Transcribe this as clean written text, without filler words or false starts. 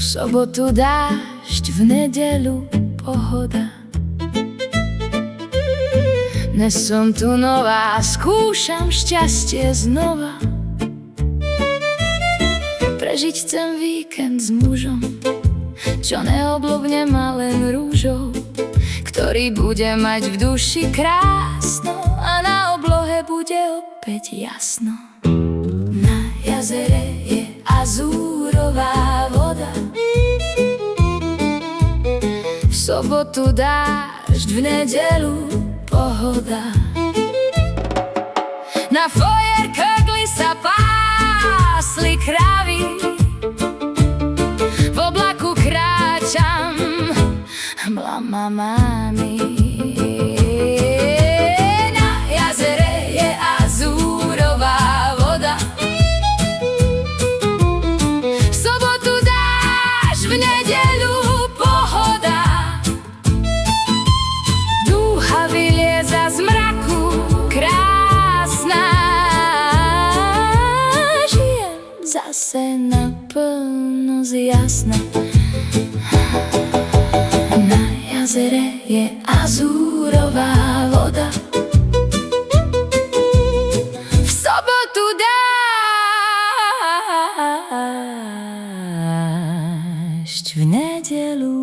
sobotu dážď, v nedeľu pohoda. Dnes som tu nová, skúšam šťastie znova. Prežiť chcem víkend s mužom, čo neoblbne ma len rúžou, ktorý bude mať v duši krásno a na oblohe bude opäť jasno. Na jazere je azúrová voda, v sobotu dážď, v nedeľu pohoda. Na Feuerkögli sa pásli kravy, v oblaku kráčam, mlama mámi. Na jazere je azúrová voda, v sobotu dážď, v nedeľu pohoda. Dúha vylieza z mraku, krásna, žijem zase naplno zjasna. Na jazere je azúrová voda, v sobotu dážď, v nedeľu